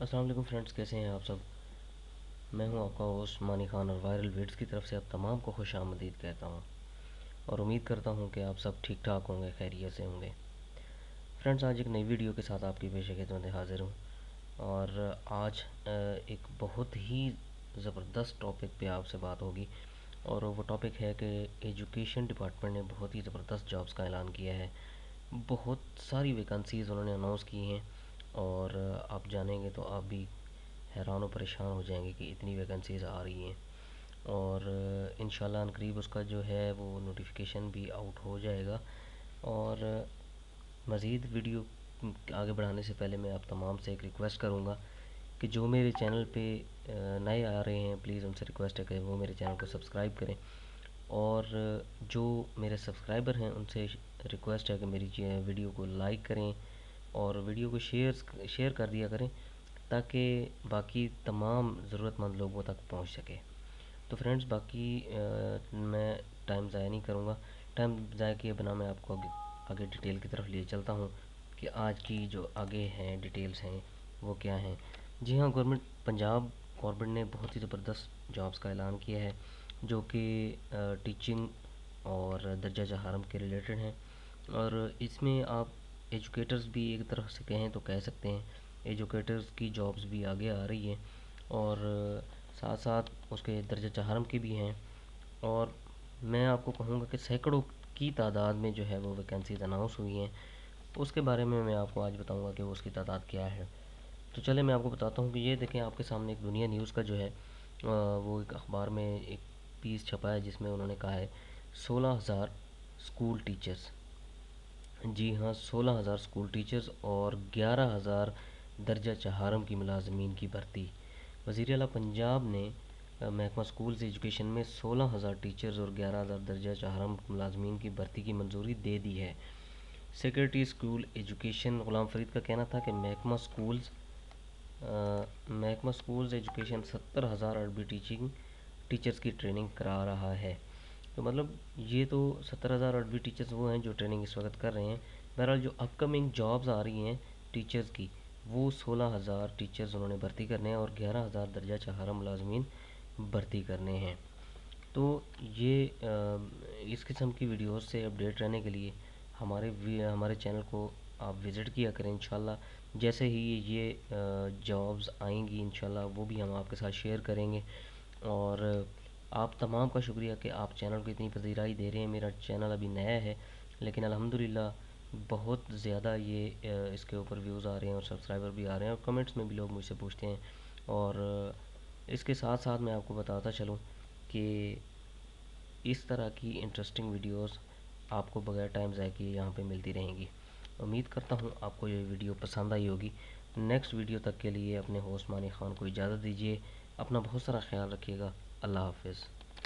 अस्सलाम वालेकुम फ्रेंड्स, कैसे हैं आप सब। मैं हूं आपका होस्ट मानी खान और वायरल वीड्स की तरफ से आप तमाम को खुश आमदीद कहता हूं और उम्मीद करता हूं कि आप सब ठीक ठाक होंगे, खैरियत से होंगे। फ्रेंड्स, आज एक नई वीडियो के साथ आपकी पेश खिदमत हाजिर हूं और आज एक बहुत ही ज़बरदस्त टॉपिक पे आपसे बात होगी। और वो टॉपिक है कि एजुकेशन डिपार्टमेंट ने बहुत ही ज़बरदस्त जॉब्स का ऐलान किया है। बहुत सारी वैकेंसीज़ उन्होंने अनाउंस की हैं और आप जानेंगे तो आप भी हैरान और परेशान हो जाएंगे कि इतनी वैकेंसीज़ आ रही हैं। और इंशाल्लाह अनकरीब उसका जो है वो नोटिफिकेशन भी आउट हो जाएगा। और मज़ीद वीडियो आगे बढ़ाने से पहले मैं आप तमाम से एक रिक्वेस्ट करूँगा कि जो मेरे चैनल पे नए आ रहे हैं, प्लीज़ उनसे रिक्वेस्ट है कि वो मेरे चैनल को सब्सक्राइब करें। और जो मेरे सब्सक्राइबर हैं उनसे रिक्वेस्ट है कि मेरी वीडियो को लाइक करें और वीडियो को शेयर कर दिया करें ताकि बाकी तमाम ज़रूरतमंद लोगों तक पहुंच सके। तो फ्रेंड्स, बाकी मैं टाइम ज़ाया नहीं करूँगा। टाइम ज़ाया किए बिना मैं आपको आगे डिटेल की तरफ ले चलता हूँ कि आज की जो आगे हैं डिटेल्स हैं वो क्या हैं। जी हाँ, गवर्नमेंट पंजाब गवर्नमेंट ने बहुत ही ज़बरदस्त जॉब्स का ऐलान किया है जो कि टीचिंग और दर्जा चहारम के रिलेटेड हैं। और इसमें आप एजुकेटर्स भी एक तरह से कहें तो कह सकते हैं, एजुकेटर्स की जॉब्स भी आगे आ रही हैं और साथ साथ उसके दर्जा चहारम की भी हैं। और मैं आपको कहूँगा कि सैकड़ों की तादाद में जो है वो वैकेंसीज अनाउंस हुई हैं। उसके बारे में मैं आपको आज बताऊँगा कि वो उसकी तादाद क्या है। तो चले मैं आपको बताता हूँ कि ये देखें, आपके सामने एक दुनिया न्यूज़ का जो है वो एक अखबार में एक पीस छपा है जिसमें उन्होंने कहा है 16,000 स्कूल टीचर्स। जी हाँ, 16,000 स्कूल टीचर्स और 11,000 दर्जा चहारम की मुलाजमीन की भर्ती। वज़ीर आला पंजाब ने महकमा स्कूल्स एजुकेशन में 16,000 टीचर्स और 11,000 दर्जा चहारम मुलाजमीन की भर्ती की मंजूरी दे दी है। सेक्रेटरी स्कूल एजुकेशन ग़ुलाम फ़रीद का कहना था कि महकमा स्कूल्स एजुकेशन 70,000 अरबी टीचर्स की ट्रेनिंग करा रहा है। तो मतलब ये तो 70,000 अरबी टीचर्स वो हैं जो ट्रेनिंग इस वक्त कर रहे हैं। बहरहाल जो अपकमिंग जॉब्स आ रही हैं टीचर्स की, वो 16,000 टीचर्स उन्होंने भर्ती करने हैं और 11,000 दर्जा चहारा मुलाजमीन भर्ती करने हैं। तो ये इस किस्म की वीडियोस से अपडेट रहने के लिए हमारे चैनल को आप विज़िट किया करें। इंशाल्लाह जैसे ही ये जॉब्स आएंगी इंशाल्लाह वो भी हम आपके साथ शेयर करेंगे। और आप तमाम का शुक्रिया कि आप चैनल को इतनी पजीराई दे रहे हैं। मेरा चैनल अभी नया है लेकिन अल्हम्दुलिल्लाह बहुत ज़्यादा ये इसके ऊपर व्यूज़ आ रहे हैं और सब्सक्राइबर भी आ रहे हैं और कमेंट्स में भी लोग मुझसे पूछते हैं। और इसके साथ साथ मैं आपको बताता चलूँ कि इस तरह की इंटरेस्टिंग वीडियोस आपको बगैर टाइम ज़ाया किए यहाँ पे मिलती रहेंगी। उम्मीद करता हूँ आपको ये वीडियो पसंद आई होगी। नेक्स्ट वीडियो तक के लिए अपने होस्ट मानी खान को इजाज़त दीजिए। अपना बहुत सारा ख्याल रखिएगा। अल्लाह हाफ़िज़।